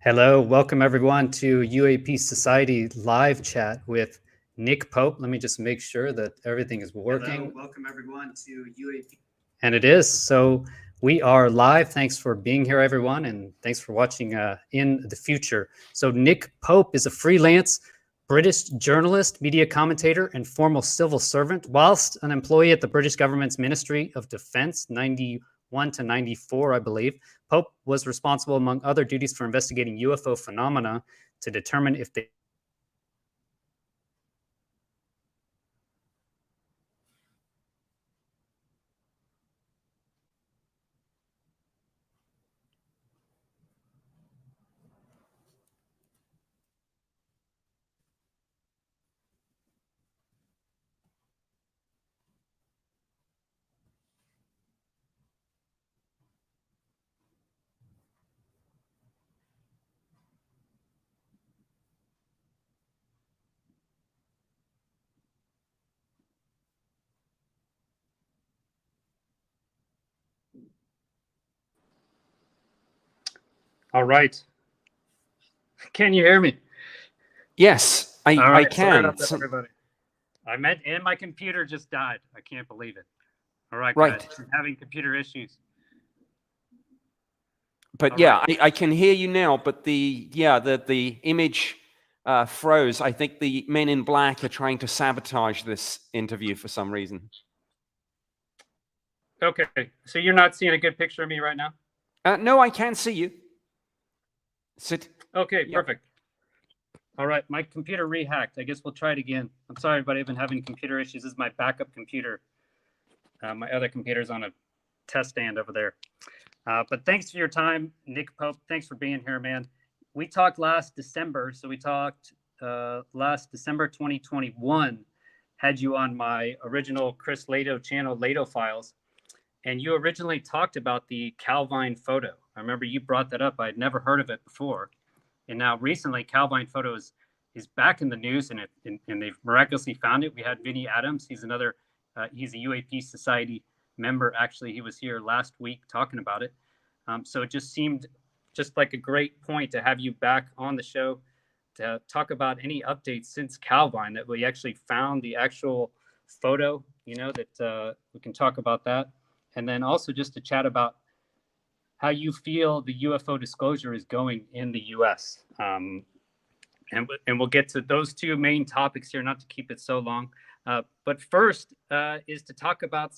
Hello, welcome everyone to UAP Society live chat with Nick Pope. Let me just make sure that everything is working. Hello, welcome everyone to UAP. And it is. So we are live. Thanks for being here, everyone, and thanks for watching in the future. So Nick Pope is a freelance British journalist, media commentator, and former civil servant. Whilst an employee at the British government's Ministry of Defence, 91 to 94, I believe, Pope was responsible, among other duties, for investigating UFO phenomena to determine if they All right. Can you hear me? Yes, I Sorry can. about that, everybody. And my computer just died. I can't believe it. All right, Right. guys. I'm having computer issues. But All yeah, right. I can hear you now, but the image froze. I think the men in black are trying to sabotage this interview for some reason. Okay. So you're not seeing a good picture of me right now? No, I can see you. Sit. Okay, Yeah. perfect. All right, my computer rehacked. I guess we'll try it again. I'm sorry, everybody. I've been having computer issues. This is my backup computer. My other computer's on a test stand over there. But thanks for your time, Nick Pope. Thanks for being here, man. We talked last December. So we talked last December 2021. Had you on my original Chris Lehto channel, Lehto Files. And you originally talked about the Calvine photo. I remember you brought that up. I had never heard of it before. And now recently, Calvine photo is back in the news, and they've miraculously found it. We had Vinny Adams. He's another, he's a UAP Society member. Actually, he was here last week talking about it. So it just seemed just like a great point to have you back on the show to talk about any updates since Calvine, that we actually found the actual photo, that we can talk about that. And then also just to chat about how you feel the UFO disclosure is going in the U.S. And we'll get to those two main topics here, not to keep it so long. But first is to talk about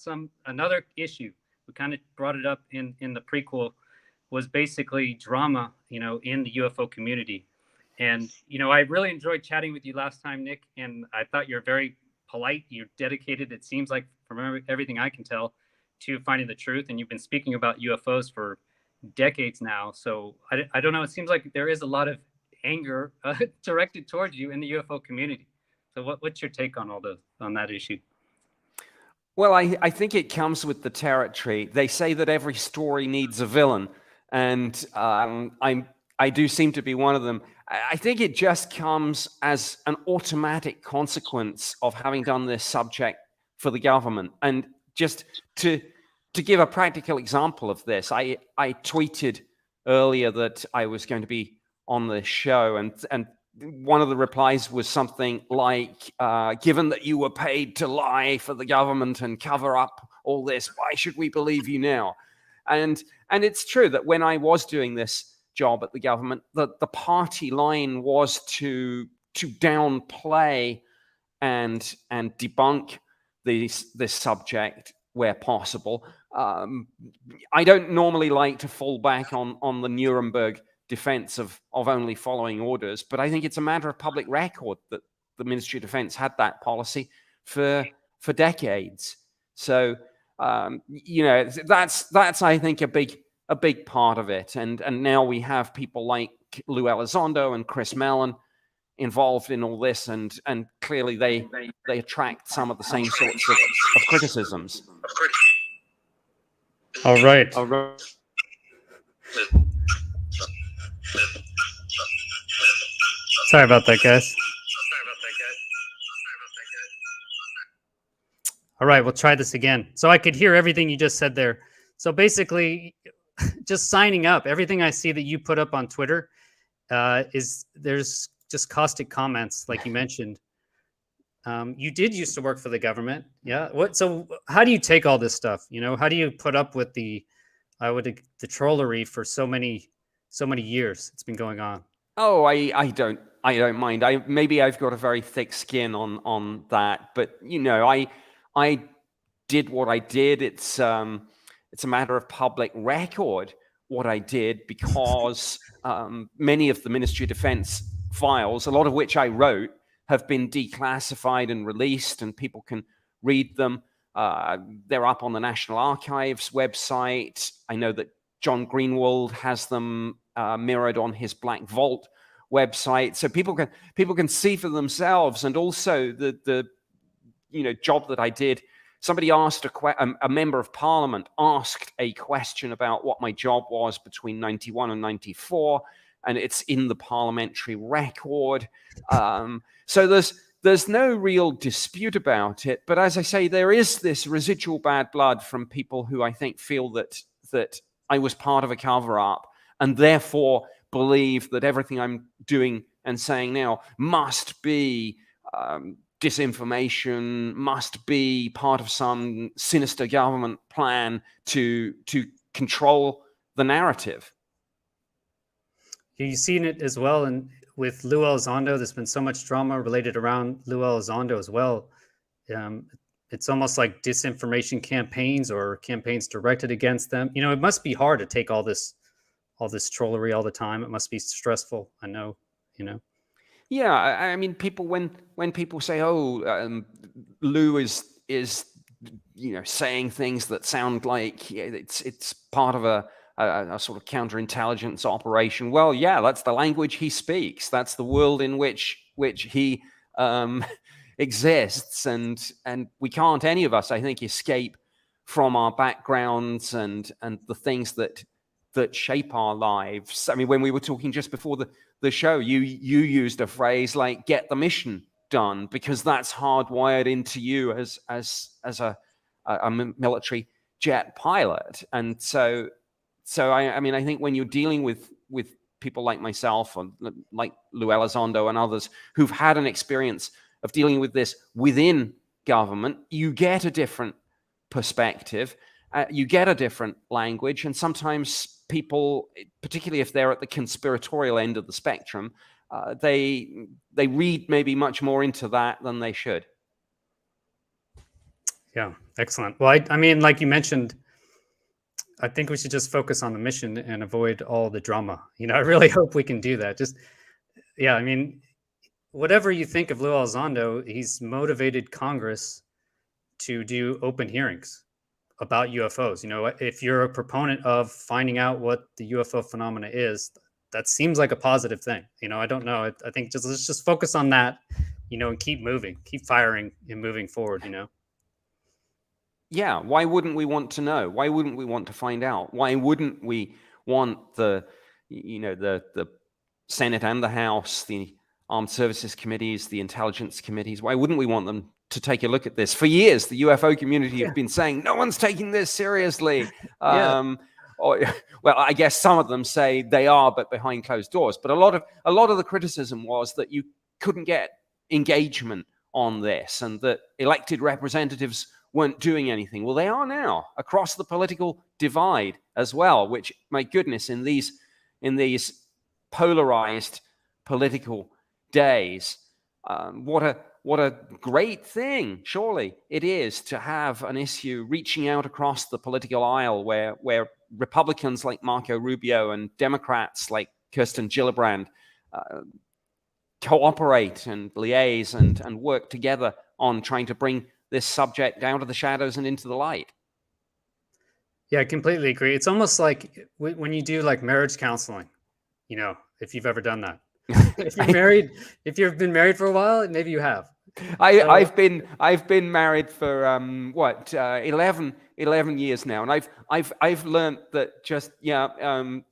another issue. We kind of brought it up in the prequel, was basically drama, in the UFO community. And, I really enjoyed chatting with you last time, Nick, and I thought you're very polite. You're dedicated, it seems like, from everything I can tell, to finding the truth. And you've been speaking about UFOs for decades now. So I don't know. It seems like there is a lot of anger directed towards you in the UFO community. So what's your take on on that issue? Well, I think it comes with the territory. They say that every story needs a villain, and I do seem to be one of them. I think it just comes as an automatic consequence of having done this subject for the government. And just to give a practical example of this, I tweeted earlier that I was going to be on the show, and one of the replies was something like, given that you were paid to lie for the government and cover up all this, why should we believe you now? And it's true that when I was doing this job at the government, the party line was to downplay and debunk this subject where possible. I don't normally like to fall back on the Nuremberg defense of only following orders, but I think it's a matter of public record that the Ministry of Defense had that policy for decades. So that's I think a big part of it. And now we have people like Lou Elizondo and Chris Mellon involved in all this, and clearly they attract some of the same sorts of criticisms. All right. Sorry about that, guys. All right, we'll try this again. So I could hear everything you just said there. So basically, just signing up, everything I see that you put up on Twitter, is there's just caustic comments, like you mentioned. You did used to work for the government, yeah. So how do you take all this stuff? How do you put up with the trollery for so many years it's been going on? Oh, I don't mind. Maybe I've got a very thick skin on that, but I did what I did. It's a matter of public record what I did, because many of the Ministry of Defense files, a lot of which I wrote, have been declassified and released, and people can read them. They're up on the National Archives website. I know that John Greenwald has them mirrored on his Black Vault website, so people can see for themselves. And also the job that I did, somebody asked a member of Parliament asked a question about what my job was between 91 and 94, and it's in the parliamentary record. So there's no real dispute about it. But as I say, there is this residual bad blood from people who I think feel that I was part of a cover-up, and therefore believe that everything I'm doing and saying now must be disinformation, must be part of some sinister government plan to control the narrative. You've seen it as well, and with Lou Elizondo, there's been so much drama related around Lou Elizondo as well. It's almost like disinformation campaigns or campaigns directed against them. It must be hard to take all this trollery all the time. It must be stressful. I know. Yeah, I mean, people when people say, "Oh, Lou is saying things that sound like it's part of a sort of counterintelligence operation." Well, yeah, that's the language he speaks. That's the world in which he exists, and we can't, any of us, I think, escape from our backgrounds and the things that shape our lives. I mean, when we were talking just before the show, you used a phrase like "get the mission done," because that's hardwired into you as a military jet pilot. And so I mean, I think when you're dealing with people like myself, or like Lou Elizondo and others who've had an experience of dealing with this within government, you get a different perspective, you get a different language, and sometimes people, particularly if they're at the conspiratorial end of the spectrum, they read maybe much more into that than they should. Yeah, excellent. Well, I mean, like you mentioned, I think we should just focus on the mission and avoid all the drama. I really hope we can do that. I mean, whatever you think of Lou Elizondo, he's motivated Congress to do open hearings about UFOs. If you're a proponent of finding out what the UFO phenomena is, that seems like a positive thing. I don't know. I think let's just focus on that, and keep moving, keep firing and moving forward, Yeah, why wouldn't we want to know? Why wouldn't we want to find out? Why wouldn't we want the Senate and the House, the Armed Services Committees, the Intelligence Committees, why wouldn't we want them to take a look at this? For years, the UFO community have been saying, no one's taking this seriously. Well, I guess some of them say they are, but behind closed doors. But a lot of the criticism was that you couldn't get engagement on this, and that elected representatives weren't doing anything. Well, they are now, across the political divide as well, which, my goodness, in these polarized political days, what a great thing, surely it is, to have an issue reaching out across the political aisle where Republicans like Marco Rubio and Democrats like Kirsten Gillibrand cooperate and liaise and work together on trying to bring this subject out of the shadows and into the light. Yeah, I completely agree. It's almost like when you do like marriage counseling, if you've ever done that. If you've been married for a while, maybe you have. I've been married for 11 years now, and I've learned that just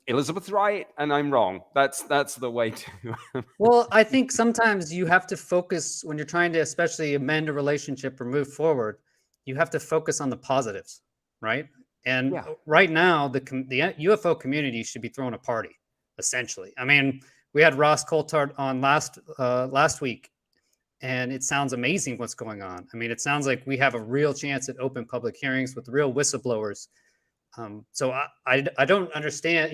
Elizabeth's right and I'm wrong. That's the way to. Well, I think sometimes you have to focus when you're trying to, especially amend a relationship or move forward. You have to focus on the positives, right? And right now, the UFO community should be throwing a party, essentially. I mean, we had Ross Coulthard on last week, and it sounds amazing what's going on. I mean, it sounds like we have a real chance at open public hearings with real whistleblowers. So I don't understand.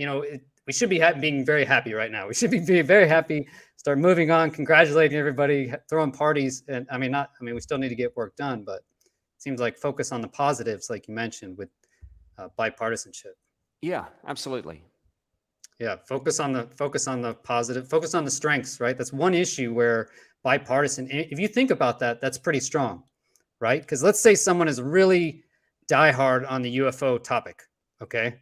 We should be being very happy right now. We should be very happy. Start moving on, congratulating everybody, throwing parties, and we still need to get work done, but it seems like focus on the positives, like you mentioned, with bipartisanship. Yeah, absolutely. Yeah, focus on the positive, focus on the strengths, right? That's one issue where bipartisan, if you think about that, that's pretty strong, right? Because let's say someone is really diehard on the UFO topic, okay?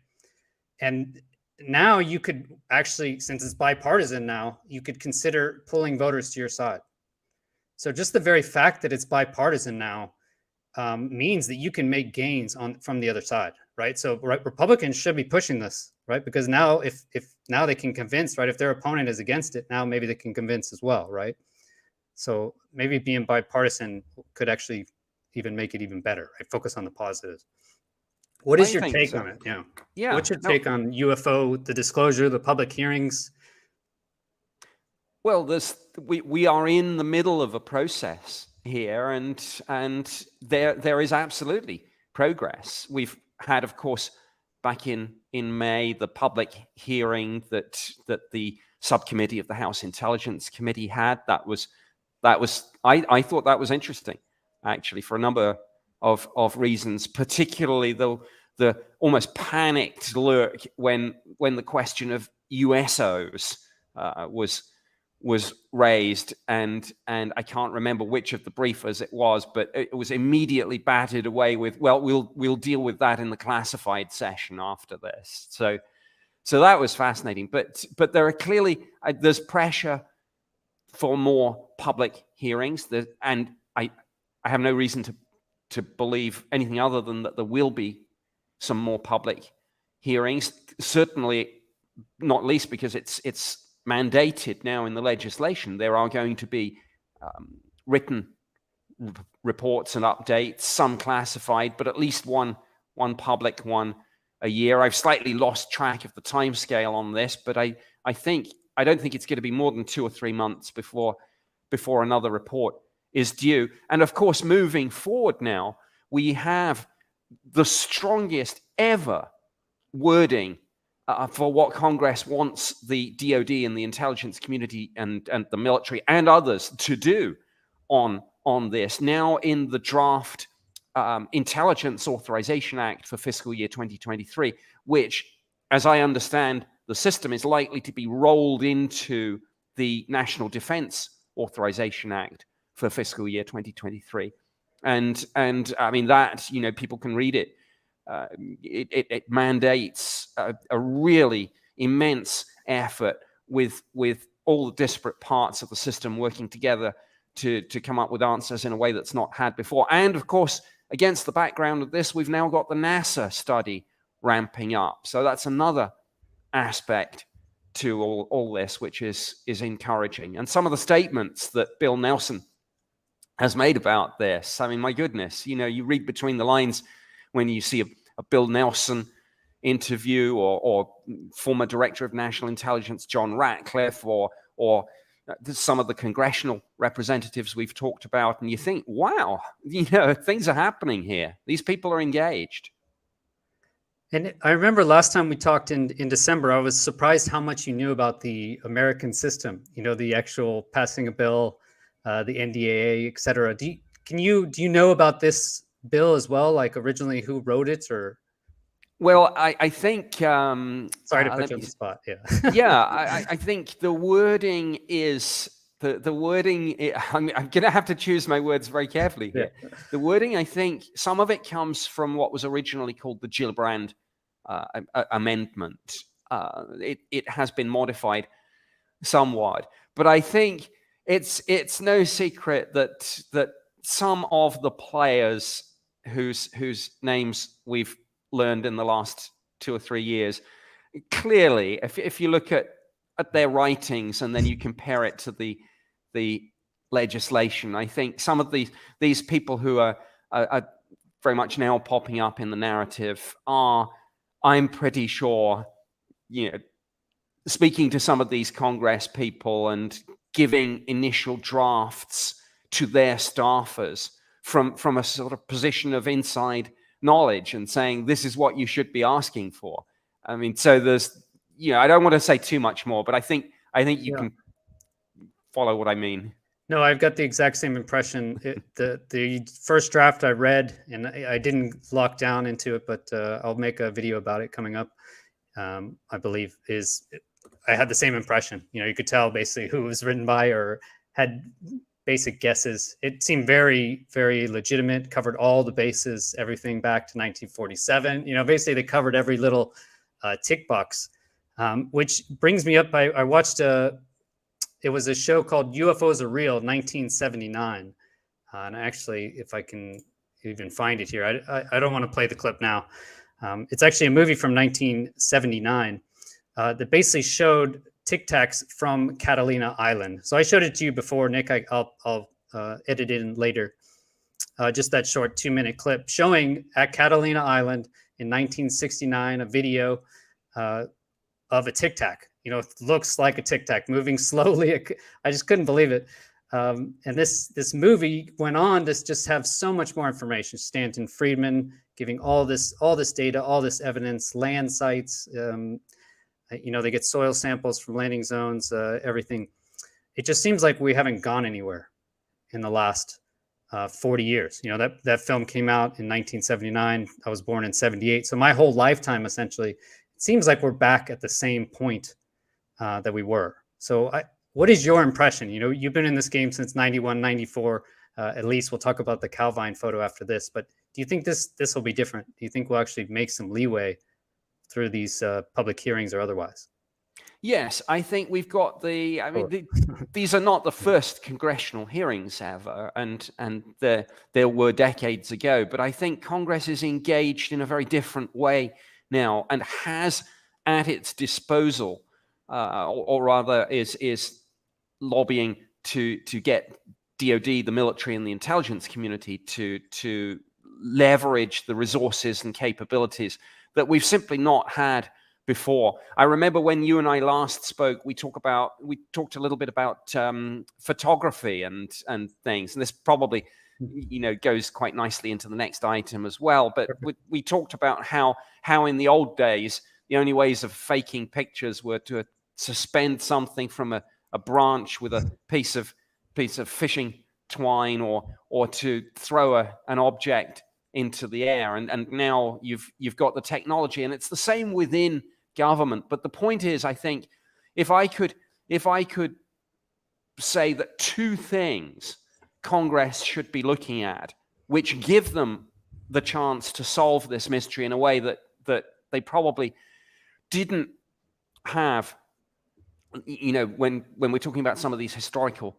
And now you could actually, since it's bipartisan now, you could consider pulling voters to your side. So just the very fact that it's bipartisan now means that you can make gains from the other side, right? So Republicans should be pushing this, right? Because now if now they can convince, right? If their opponent is against it, now maybe they can convince as well, right? So maybe being bipartisan could actually even make it even better, right? Focus on the positives. What is your take on it? Yeah. What's your take on UFO, the disclosure, the public hearings? Well, we are in the middle of a process here, and there is absolutely progress. We've had, of course, back in May, the public hearing that the subcommittee of the House Intelligence Committee had. I thought that was interesting, actually, for a number of reasons, particularly the almost panicked look when the question of USOs was raised, and I can't remember which of the briefers it was, but it was immediately batted away with, well, we'll deal with that in the classified session after this. So that was fascinating. But there are clearly there's pressure for more public hearings, and I have no reason to believe anything other than that there will be some more public hearings. Certainly, not least because it's mandated now in the legislation. There are going to be written reports and updates, some classified, but at least one public one a year. I've slightly lost track of the timescale on this, but I don't think it's going to be more than 2 or 3 months before another report is due. And of course, moving forward now, we have the strongest ever wording for what Congress wants the DoD and the intelligence community and the military and others to do on this. Now in the draft Intelligence Authorization Act for fiscal year 2023, which, as I understand, the system is likely to be rolled into the National Defense Authorization Act for fiscal year 2023. And I mean that, people can read it. It mandates a really immense effort with all the disparate parts of the system working together to come up with answers in a way that's not had before. And of course, against the background of this, we've now got the NASA study ramping up. So that's another aspect to all this, which is encouraging. And some of the statements that Bill Nelson has made about this, I mean, my goodness, you read between the lines when you see a Bill Nelson interview or former director of national intelligence John Ratcliffe or some of the congressional representatives we've talked about, and you think, wow, things are happening here. These people are engaged. And I remember last time we talked in December, I was surprised how much you knew about the American system, the actual passing a bill, the NDAA, et cetera. Do you know about this bill as well? Like originally who wrote it or? Well, I think... sorry to put you on the spot, yeah. Yeah, I think the wording is... The wording, I'm going to have to choose my words very carefully here. Yeah. The wording, I think, some of it comes from what was originally called the Gillibrand Amendment. It has been modified somewhat, but I think it's no secret that some of the players whose names we've learned in the last 2 or 3 years, clearly, if you look at their writings and then you compare it to the legislation, I think some of these people who are very much now popping up in the narrative are, I'm pretty sure, speaking to some of these Congress people and giving initial drafts to their staffers from a sort of position of inside knowledge and saying, this is what you should be asking for. I mean, so there's, I don't want to say too much more, but I think you can follow what I mean. No, I've got the exact same impression. The first draft I read, and I didn't lock down into it, but I'll make a video about it coming up. I believe I had the same impression. You could tell basically who it was written by or had basic guesses. It seemed very, very legitimate, covered all the bases, everything back to 1947. Basically they covered every little tick box, which brings me up. I watched it was a show called UFOs Are Real, 1979. And actually, if I can even find it here, I don't want to play the clip now. It's actually a movie from 1979 that basically showed Tic Tacs from Catalina Island. So I showed it to you before, Nick. I'll edit it in later. Just that short 2-minute clip showing at Catalina Island in 1969 a video of a Tic Tac. It looks like a Tic Tac moving slowly. I just couldn't believe it. And this movie went on to just have so much more information. Stanton Friedman giving all this data, all this evidence, land sites. They get soil samples from landing zones, everything. It just seems like we haven't gone anywhere in the last 40 years. That film came out in 1979. I was born in 78. So my whole lifetime, essentially, it seems like we're back at the same point that we were. So what is your impression? You've been in this game since 91, 94, at least. We'll talk about the Calvine photo after this, but do you think this will be different? Do you think we'll actually make some leeway through these public hearings or otherwise? Yes, I think we've got these are not the first congressional hearings ever, and there were decades ago, but I think Congress is engaged in a very different way now and has at its disposal or rather is lobbying to get DOD, the military, and the intelligence community to leverage the resources and capabilities that we've simply not had before. I remember when you and I last spoke, we talked a little bit about photography and things, and this probably goes quite nicely into the next item as well. But we talked about how in the old days the only ways of faking pictures were to suspend something from a branch with a piece of fishing twine or to throw an object into the air. And now you've got the technology, and it's the same within government. But the point is, I think if I could say that two things Congress should be looking at, which give them the chance to solve this mystery in a way that they probably didn't have, when we're talking about some of these historical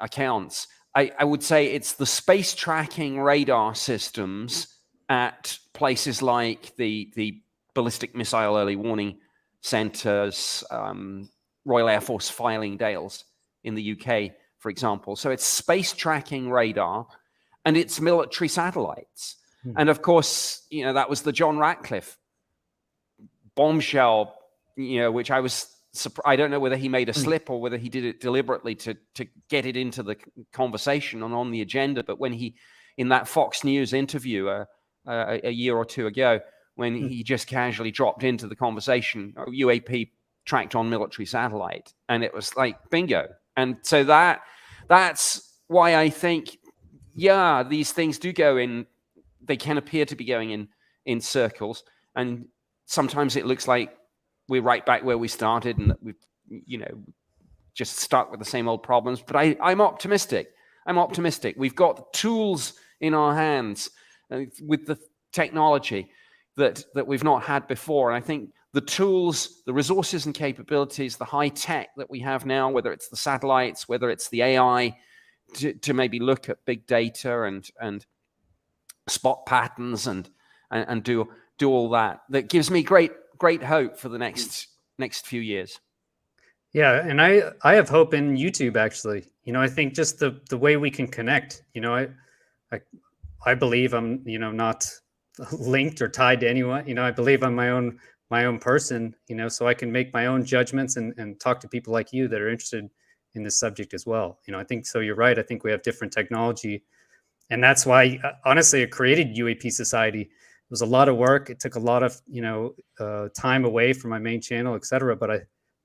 accounts, I would say it's the space tracking radar systems at places like the Ballistic Missile Early Warning Centers, Royal Air Force Filing Dales in the UK, for example. So it's space tracking radar and it's military satellites. And of course, that was the John Ratcliffe bombshell, which I don't know whether he made a slip or whether he did it deliberately to get it into the conversation and on the agenda. But when he, in that Fox News interview a year or two ago, when he just casually dropped into the conversation, UAP tracked on military satellite, and it was like bingo. And so that's why I think, these things do go in. They can appear to be going in circles, and sometimes it looks like we're right back where we started and that we've, just stuck with the same old problems. But I'm optimistic. We've got tools in our hands with the technology that we've not had before. And I think the tools, the resources and capabilities, the high tech that we have now, whether it's the satellites, whether it's the AI, to maybe look at big data and spot patterns and do all that gives me great hope for the next few years. Yeah, and I have hope in YouTube, actually. I think just the way we can connect. I believe I'm not linked or tied to anyone. I believe I'm my own my own person, so I can make my own judgments and talk to people like you that are interested in this subject as well. I think so. You're right. I think we have different technology, and that's why, honestly, it created UAP Society. It was a lot of work. It took a lot of time away from my main channel, etc. But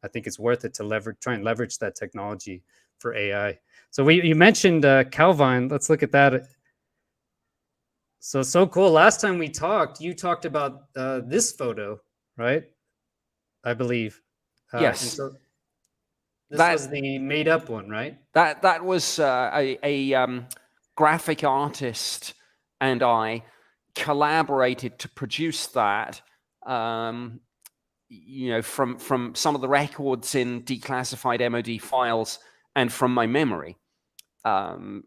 I think it's worth it to try and leverage that technology for AI. So you mentioned Calvine. Let's look at that. So cool. Last time we talked, you talked about this photo, right? I believe. Yes. And so this was the made up one, right? That was a graphic artist and I collaborated to produce that. From some of the records in declassified MOD files and from my memory, and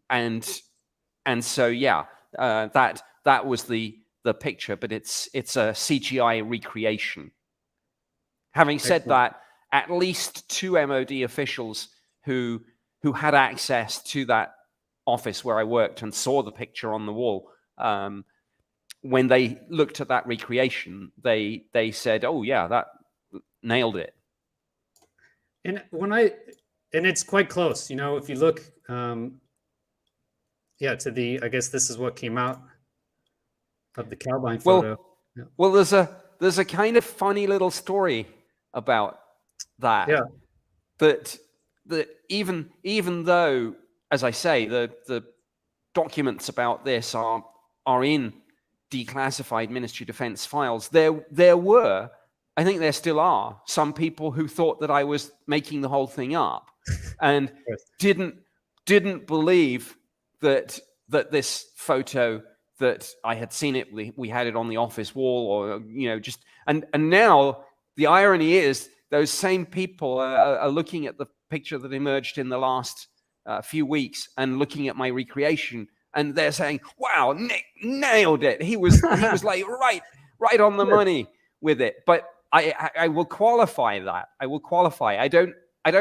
so yeah, that was the picture, but it's a CGI recreation. Having said that, at least 2 MOD officials who had access to that office where I worked and saw the picture on the wall, when they looked at that recreation, they said, "Oh yeah, that nailed it." And it's quite close, if you look, to I guess this is what came out of the Calvine photo. Well, there's a kind of funny little story about that. Yeah. That even though, as I say, the documents about this are in declassified Ministry of Defense files, there were, I think there still are, some people who thought that I was making the whole thing up and didn't believe that this photo, that I had seen it, we had it on the office wall, or just and now the irony is those same people are looking at the picture that emerged in the last few weeks and looking at my recreation, and they're saying, "Wow, Nick nailed it. He was like right on the money with it." But I will qualify that. I will qualify. I don't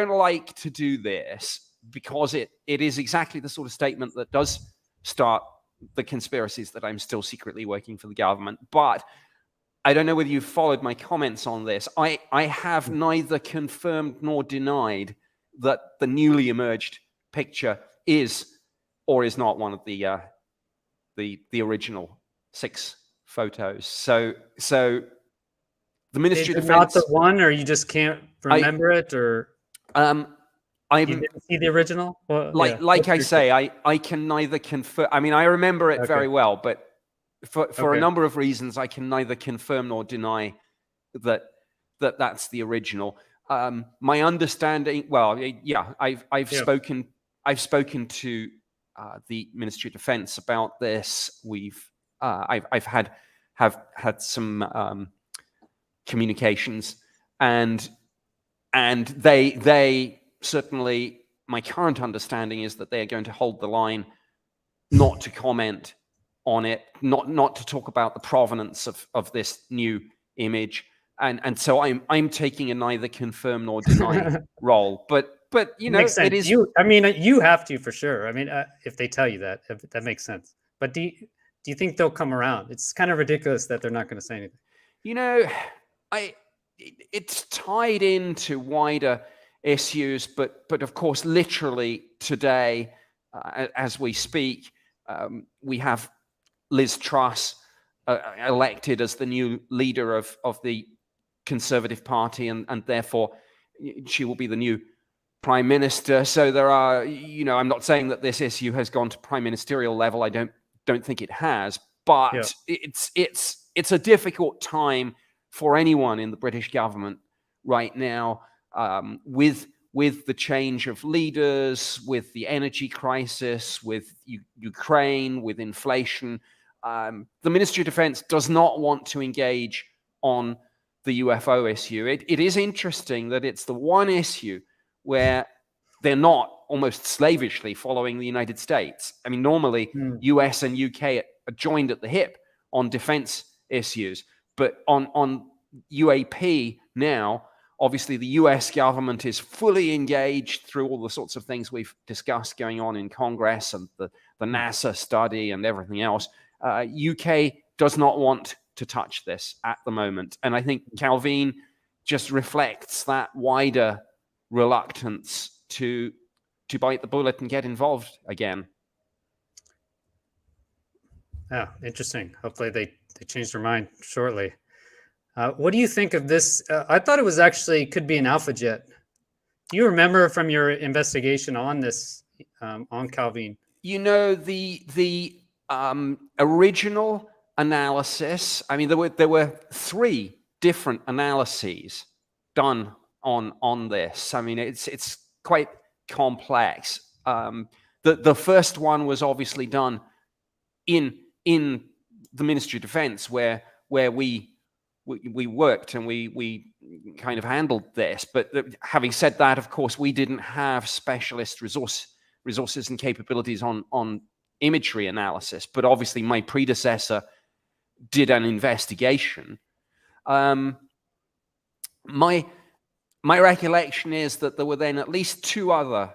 like to do this because it is exactly the sort of statement that does start the conspiracies that I'm still secretly working for the government. But I don't know whether you've followed my comments on this. I have neither confirmed nor denied that the newly emerged picture is or is not one of the original 6 photos. So the Ministry of Defense. Not the one, or you just can't remember it, or you didn't see the original. Well, like I say, I can neither confirm. I mean, I remember it very well, but for a number of reasons, I can neither confirm nor deny that that's the original. My understanding, well, yeah, I've spoken to the Ministry of Defense about this. I've had some communications, and they certainly, my current understanding is that they are going to hold the line, not to comment on it, not to talk about the provenance of this new image, and so I'm taking a neither confirm nor deny role. But makes sense. It is. You have to, for sure. I mean, if they tell you that, that makes sense. But do you think they'll come around? It's kind of ridiculous that they're not going to say anything. It's tied into wider issues, but of course, literally today, as we speak, we have Liz Truss elected as the new leader of the Conservative Party, and therefore she will be the new Prime Minister. So there are, I'm not saying that this issue has gone to prime ministerial level. I don't think it has, but it's a difficult time for anyone in the British government right now, with the change of leaders, with the energy crisis, with Ukraine, with inflation. The Ministry of Defense does not want to engage on the UFO issue. It is interesting that it's the one issue where they're not almost slavishly following the United States. I mean, normally US and UK are joined at the hip on defense issues, but on UAP now, obviously the US government is fully engaged through all the sorts of things we've discussed going on in Congress and the NASA study and everything else. UK does not want to touch this at the moment. And I think Calvine just reflects that wider reluctance to bite the bullet and get involved again. Oh, interesting. Hopefully they change their mind shortly. What do you think of this? I thought it was actually could be an alpha jet. Do you remember from your investigation on this, on Calvine? You know, the original analysis, I mean, there were 3 different analyses done on this. I mean, it's quite complex. The first one was obviously done in the Ministry of Defense, where we worked and we kind of handled this. But having said that, of course, we didn't have specialist resources and capabilities on imagery analysis. But obviously, my predecessor did an investigation. My recollection is that there were then at least 2 other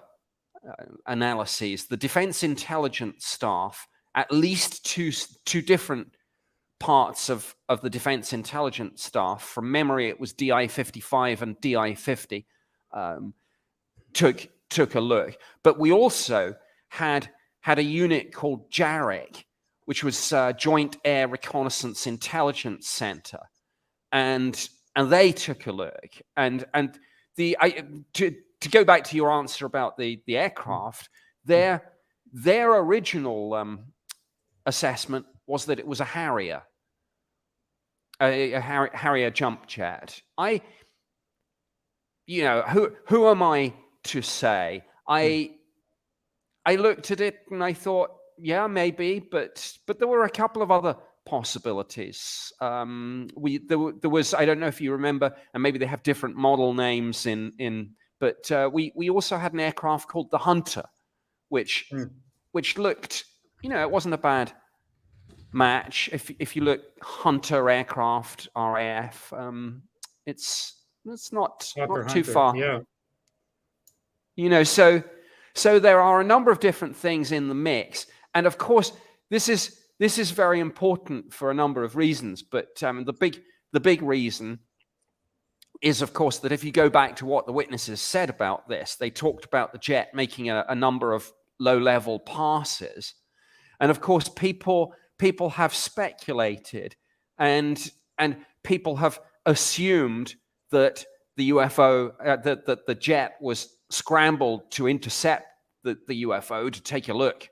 analyses. The Defense Intelligence Staff, at least two different parts of the Defense Intelligence Staff. From memory, it was DI-55 and DI-50 took a look. But we also had a unit called JARIC, which was Joint Air Reconnaissance Intelligence Center, and they took a look. And to go back to your answer about the aircraft, their original assessment was that it was a Harrier, a Harrier jump jet. Who am I to say? I looked at it and I thought, yeah, maybe, but there were a couple of other possibilities. There was, I don't know if you remember, and maybe they have different model names but we also had an aircraft called the Hunter, which looked, it wasn't a bad match. If you look Hunter aircraft, RAF, it's not too far. Yeah. So there are a number of different things in the mix, and of course this is very important for a number of reasons. But the big reason is, of course, that if you go back to what the witnesses said about this, they talked about the jet making a number of low-level passes, and of course people have speculated and people have assumed that the UFO, that the jet was scrambled to intercept the UFO, to take a look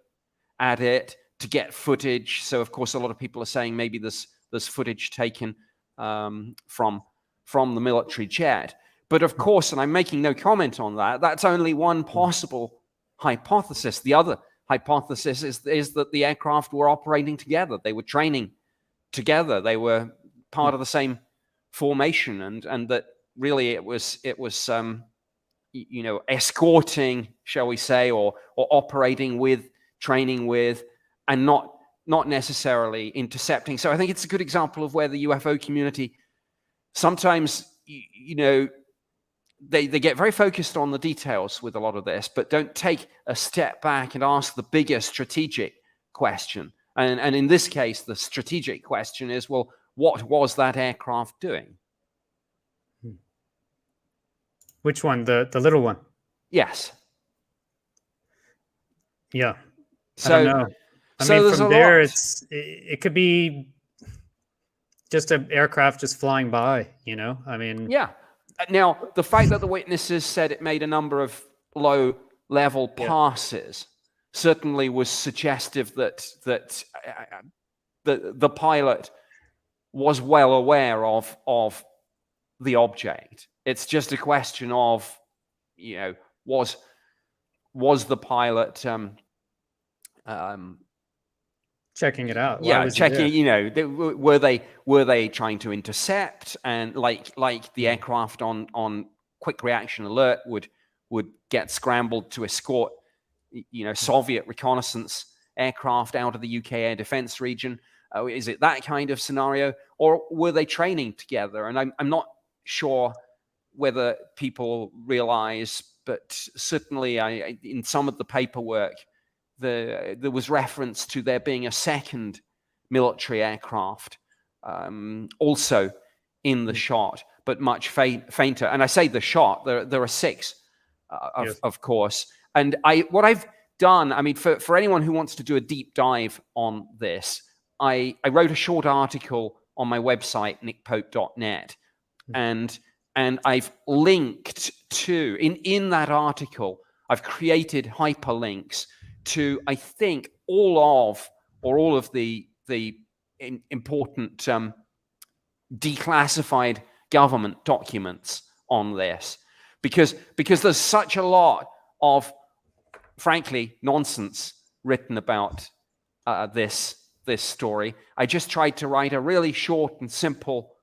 at it, to get footage. So, of course, a lot of people are saying maybe there's footage taken from the military jet. But, of course, and I'm making no comment on that, that's only one possible hypothesis. The other hypothesis is that the aircraft were operating together. They were training together. They were part of the same formation, and that really it was escorting, shall we say, or operating with, training with, and not necessarily intercepting. So I think it's a good example of where the UFO community sometimes, they get very focused on the details with a lot of this, but don't take a step back and ask the bigger strategic question. And in this case, the strategic question is, well, what was that aircraft doing? Which one? The little one? Yes. Yeah. So, I don't know. I mean, from there, it could be just an aircraft just flying by, I mean. Yeah. Now, the fact that the witnesses said it made a number of low-level passes certainly was suggestive that the pilot was well aware of the object. It's just a question of, was the pilot checking it out? Yeah, checking. Were they trying to intercept, and like the aircraft on quick reaction alert would get scrambled to escort, Soviet reconnaissance aircraft out of the UK air defense region? Is it that kind of scenario, or were they training together? And I'm not sure whether people realize, but certainly in some of the paperwork, there was reference to there being a second military aircraft also in the shot, but much fainter. And I say the shot. There are 6, of course. And what I've done, I mean, for anyone who wants to do a deep dive on this, I wrote a short article on my website, nickpope.net, and I've linked to in that article. I've created hyperlinks to, I think, all of the important declassified government documents on this, because there's such a lot of, frankly, nonsense written about this story. I just tried to write a really short and simple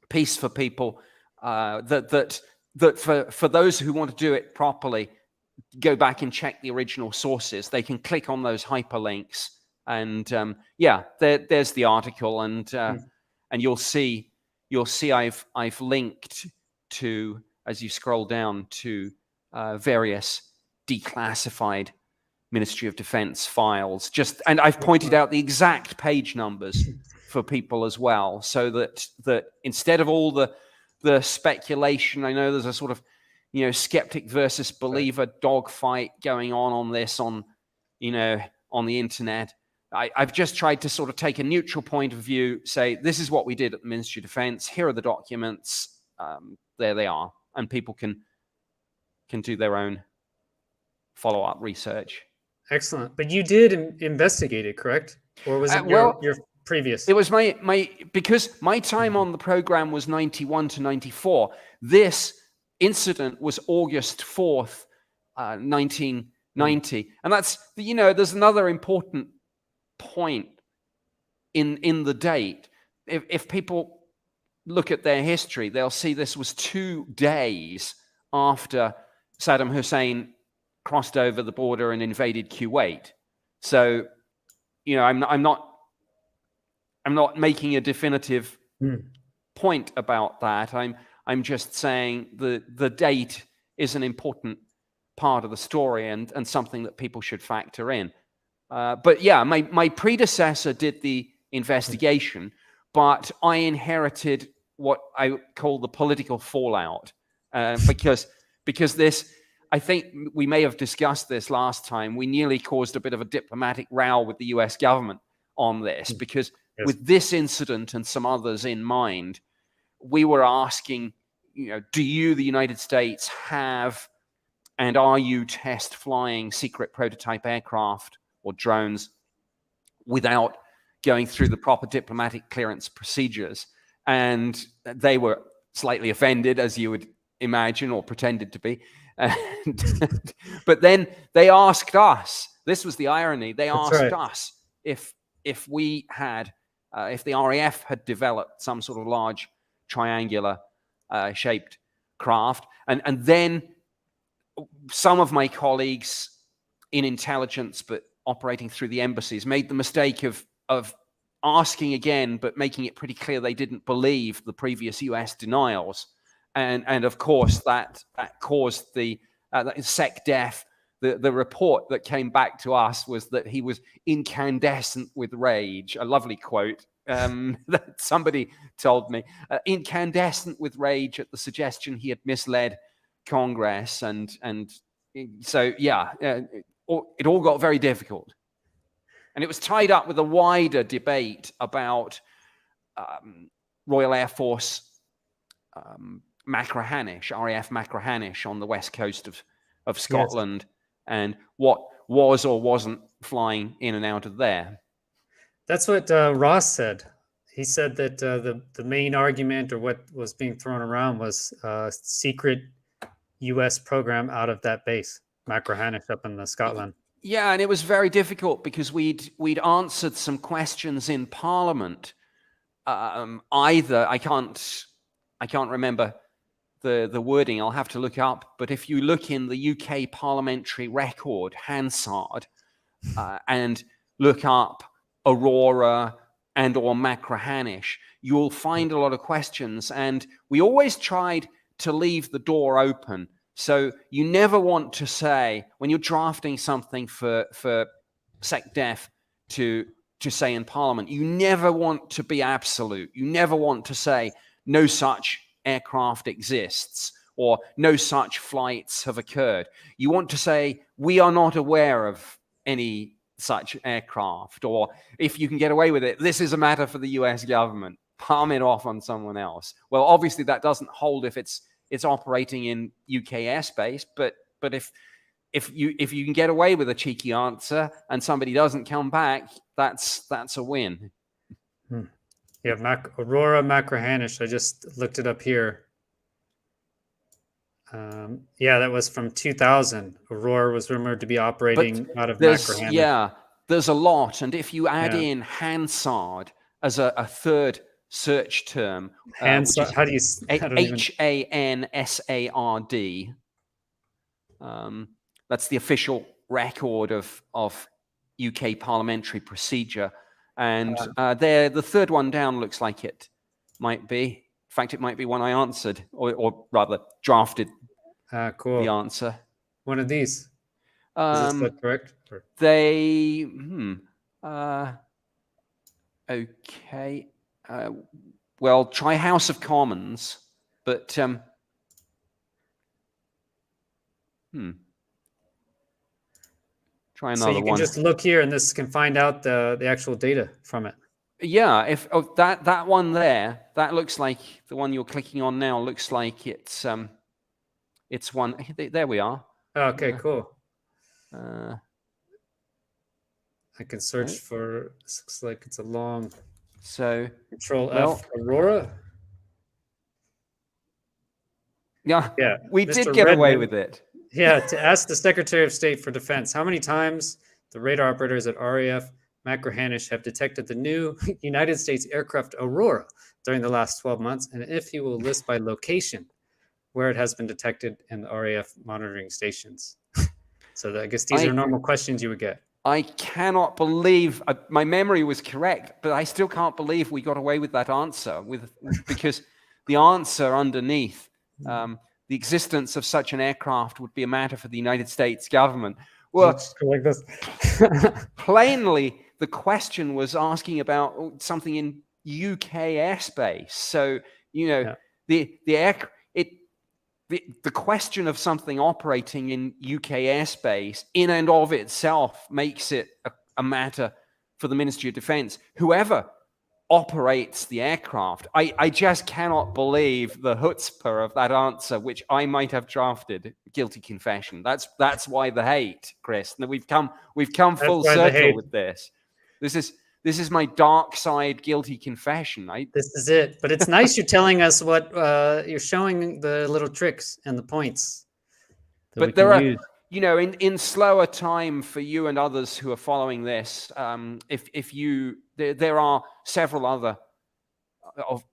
piece for people that for those who want to do it properly, go back and check the original sources. They can click on those hyperlinks, and there's the article, and you'll see I've linked to, as you scroll down, to various declassified Ministry of Defense files. And I've pointed out the exact page numbers for people as well, so that instead of all the speculation, I know there's a sort of, skeptic versus believer dogfight going on this on the internet. I've just tried to sort of take a neutral point of view, say this is what we did at the Ministry of Defense. Here are the documents. There they are, and people can do their own follow-up research. Excellent. But you did investigate it, correct? Or was it your previous? It was because my time on the program was 91 to 94. This incident was August 4th, 1990. And that's, there's another important point in the date. If people look at their history, they'll see this was 2 days after Saddam Hussein crossed over the border and invaded Kuwait. So, I'm not making a definitive point about that. I'm just saying the date is an important part of the story and something that people should factor in. But yeah, my predecessor did the investigation, but I inherited what I call the political fallout, because this, I think we may have discussed this last time, we nearly caused a bit of a diplomatic row with the US government on this, because with this incident and some others in mind, we were asking, do you, the United States, have and are you test flying secret prototype aircraft or drones without going through the proper diplomatic clearance procedures? And they were slightly offended, as you would imagine, or pretended to be. But then they asked us, this was the irony, they asked us if we had, if the RAF had developed some sort of large triangular shaped craft. And then some of my colleagues in intelligence, but operating through the embassies, made the mistake of asking again, but making it pretty clear they didn't believe the previous US denials. And of course, that caused the SecDef. The report that came back to us was that he was incandescent with rage. A lovely quote that somebody told me. Incandescent with rage at the suggestion he had misled Congress. And so, yeah, it all got very difficult. And it was tied up with a wider debate about Royal Air Force Machrihanish, RAF Machrihanish on the west coast of Scotland, and what was or wasn't flying in and out of there. That's what Ross said. He said that the main argument, or what was being thrown around, was secret U.S. program out of that base, Machrihanish up in Scotland. Yeah, and it was very difficult because we'd answered some questions in Parliament. Either I can't remember the wording. I'll have to look up. But if you look in the UK parliamentary record, Hansard, and look up Aurora and or Machrihanish, you'll find a lot of questions. And we always tried to leave the door open. So you never want to say, when you're drafting something for SecDef to to say in Parliament. You never want to be absolute. You never want to say no such aircraft exists or no such flights have occurred. You want to say we are not aware of any such aircraft, or if you can get away with it, this is a matter for the US government. Palm it off on someone else. Well, obviously that doesn't hold if it's operating in UK airspace, but if you can get away with a cheeky answer and somebody doesn't come back, that's a win. Yeah, Aurora Macrahanish. I just looked it up here. Yeah, that was from 2000. Aurora was rumored to be operating out of Macrahanish. Yeah, there's a lot, and if you add Yeah. in Hansard as a third search term, Hansard. How do you? I don't even- Hansard. That's the official record of UK parliamentary procedure. And there, the third one down looks like it might be. In fact, it might be one I answered, or rather drafted Cool. the answer. One of these. Is this correct? Or- They, okay. Well, try House of Commons, but try another So you can one. just look here, and this can find out the actual data from it. Yeah, if that one there, that looks like the one you're clicking on now. Looks like it's one. There we are. Okay, cool. Uh, I can search right. for. This looks like it's a long. So Control well, F. Aurora. yeah, Yeah, we Mr. did get away Redmond. with it. Yeah, to ask the Secretary of State for Defense how many times the radar operators at RAF Macrahanish have detected the new United States aircraft Aurora during the last 12 months, and if he will list by location where it has been detected in the RAF monitoring stations. So I guess these are normal questions you would get. I cannot believe my memory was correct, but I still can't believe we got away with that answer because the answer underneath the existence of such an aircraft would be a matter for the United States government. Well, Let's go like this. plainly, the question was asking about something in UK airspace. So, you know, the question of something operating in UK airspace in and of itself makes it a matter for the Ministry of Defense. Whoever operates the aircraft, I just cannot believe the chutzpah of that answer, which I might have drafted. Guilty confession. That's why the hate, Chris. We've come full circle with this. This is my dark side guilty confession. This is it. But it's nice you're telling us what you're showing, the little tricks and the points. But there are, you know, in slower time for you and others who are following this, there are several other of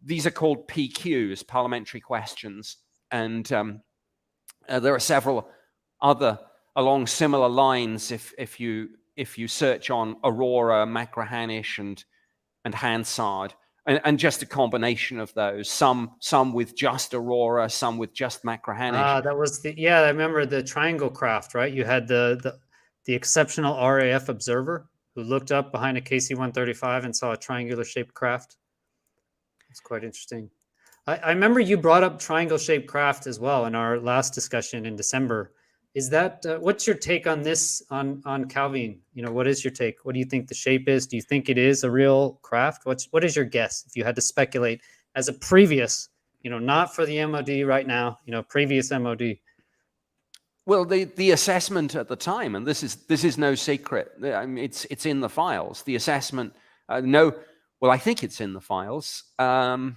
these are called PQs, parliamentary questions, and there are several other along similar lines. If you search on Aurora, Macrahanish, and Hansard, and just a combination of those, some with just Aurora, some with just Macrahanish. That was I remember the triangle craft, right? You had the exceptional RAF observer who looked up behind a KC-135 and saw a triangular shaped craft. It's quite interesting. I remember you brought up triangle shaped craft as well in our last discussion in December. Is that what's your take on this on Calvine? You know, what is your take? What do you think the shape is? Do you think it is a real craft? What is your guess if you had to speculate as a previous, you know, not for the MOD right now, you know, previous MOD? Well, the assessment at the time, and this is no secret. I mean, it's in the files. The assessment, well, I think it's in the files. I'd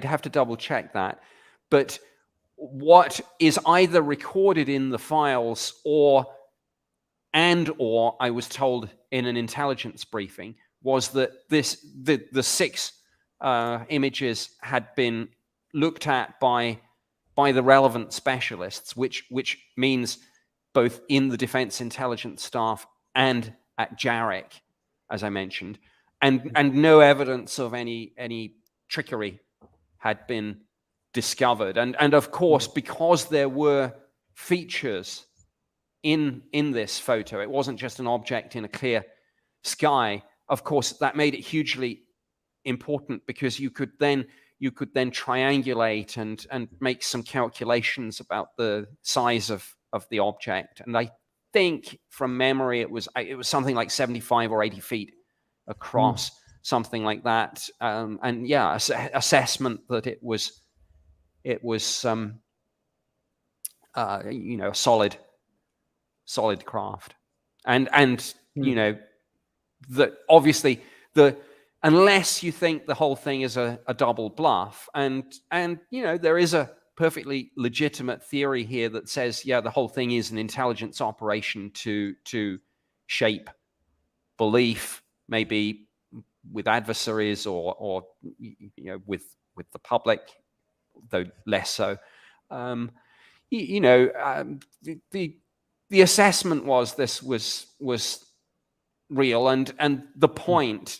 have to double check that, but what is either recorded in the files or I was told in an intelligence briefing was that the 6 images had been looked at by the relevant specialists, which means both in the Defense Intelligence Staff and at JARIC, as I mentioned, and no evidence of any trickery had been discovered. And of course, because there were features in this photo, it wasn't just an object in a clear sky, of course, that made it hugely important because you could then triangulate and make some calculations about the size of the object. And I think from memory it was something like 75 or 80 feet across, something like that. And yeah, assessment that it was a solid craft. And you know, that obviously unless you think the whole thing is a double bluff, and you know, there is a perfectly legitimate theory here that says, yeah, the whole thing is an intelligence operation to shape belief, maybe with adversaries or you know, with the public, though less so. The assessment was this was real, and the point,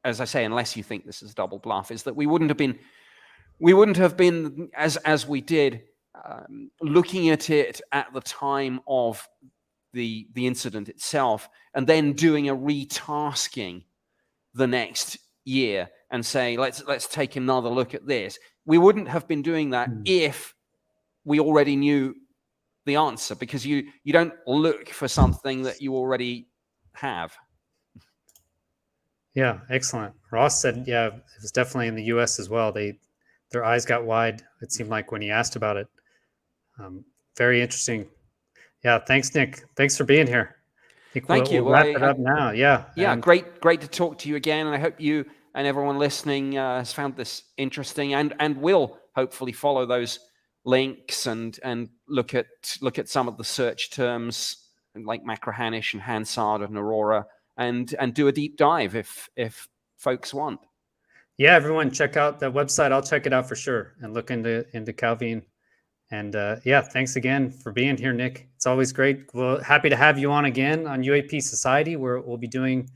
as I say, unless you think this is double bluff, is that we wouldn't have been as we did, looking at it at the time of the incident itself, and then doing a retasking the next year and say, let's take another look at this. We wouldn't have been doing that if we already knew the answer, because you don't look for something that you already have. Yeah, excellent. Ross said, yeah, it was definitely in the U.S. as well. Their eyes got wide, it seemed like, when he asked about it. Very interesting. Yeah, thanks, Nick. Thanks for being here. I think Thank you. We'll wrap it up now. Yeah. Yeah, great to talk to you again. And I hope you and everyone listening has found this interesting and will hopefully follow those links and look at some of the search terms like Macrahanish and Hansard and Aurora, and do a deep dive if folks want. Yeah, everyone check out the website. I'll check it out for sure and look into Calvine. And yeah, thanks again for being here, Nick. It's always great. Well, happy to have you on again on UAP Society, where we'll be doing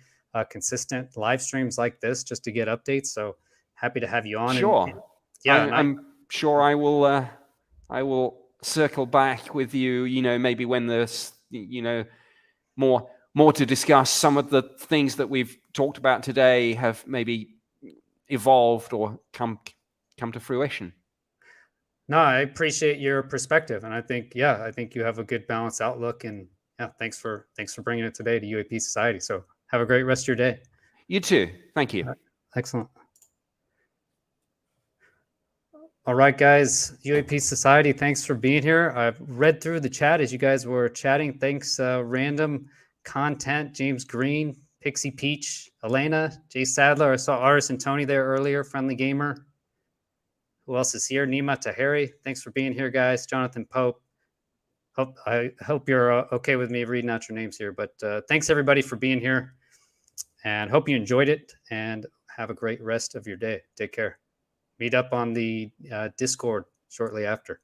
consistent live streams like this just to get updates. So happy to have you on. Sure. Yeah, I'm sure I will circle back with you, you know, maybe when there's, you know, more to discuss. Some of the things that we've talked about today have maybe evolved or come to fruition. No, I appreciate your perspective, and I think you have a good balanced outlook. And yeah, thanks for bringing it today to UAP Society. So have a great rest of your day. You too. Thank you. Excellent. All right, guys, UAP Society, thanks for being here. I've read through the chat as you guys were chatting. Thanks, Random Content, James Green, Pixie Peach, Elena, Jay Sadler. I saw Aris and Tony there earlier, Friendly Gamer. Who else is here? Nima Tahiri. Thanks for being here, guys. Jonathan Pope. I hope you're okay with me reading out your names here. But thanks, everybody, for being here. And hope you enjoyed it. And have a great rest of your day. Take care. Meet up on the Discord shortly after.